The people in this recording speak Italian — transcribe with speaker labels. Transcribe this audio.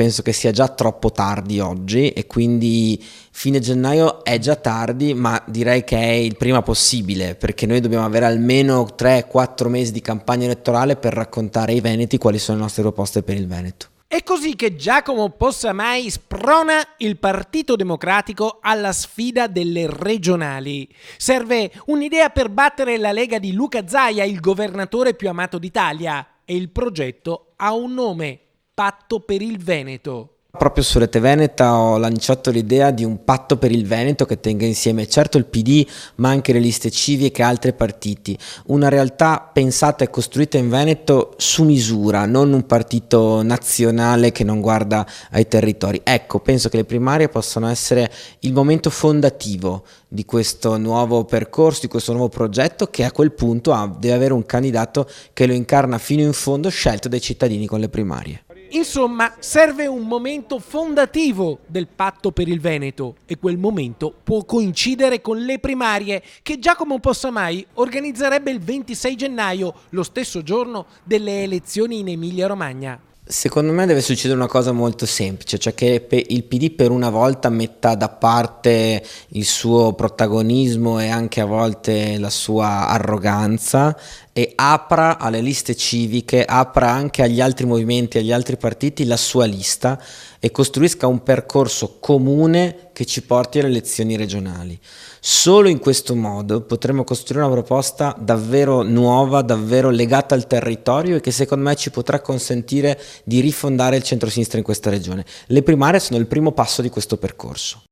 Speaker 1: penso che sia già troppo tardi oggi e quindi fine gennaio è già tardi, ma direi che è il prima possibile, perché noi dobbiamo avere almeno 3-4 mesi di campagna elettorale per raccontare ai veneti quali sono le nostre proposte per il Veneto.
Speaker 2: È così che Giacomo Possamai sprona il Partito Democratico alla sfida delle regionali. Serve un'idea per battere la Lega di Luca Zaia, il governatore più amato d'Italia, e il progetto ha un nome: Patto per il Veneto.
Speaker 1: Proprio su Rete Veneta ho lanciato l'idea di un patto per il Veneto che tenga insieme certo il PD, ma anche le liste civiche e altri partiti. Una realtà pensata e costruita in Veneto su misura, non un partito nazionale che non guarda ai territori. Ecco, penso che le primarie possano essere il momento fondativo di questo nuovo percorso, di questo nuovo progetto, che a quel punto deve avere un candidato che lo incarna fino in fondo, scelto dai cittadini con le primarie.
Speaker 2: Insomma, serve un momento fondativo del Patto per il Veneto e quel momento può coincidere con le primarie che Giacomo Possamai organizzerebbe il 26 gennaio, lo stesso giorno delle elezioni in Emilia-Romagna.
Speaker 1: Secondo me deve succedere una cosa molto semplice, cioè che il PD per una volta metta da parte il suo protagonismo e anche a volte la sua arroganza e apra alle liste civiche, apra anche agli altri movimenti, agli altri partiti la sua lista e costruisca un percorso comune che ci porti alle elezioni regionali. Solo in questo modo potremo costruire una proposta davvero nuova, davvero legata al territorio e che secondo me ci potrà consentire di rifondare il centro-sinistra in questa regione. Le primarie sono il primo passo di questo percorso.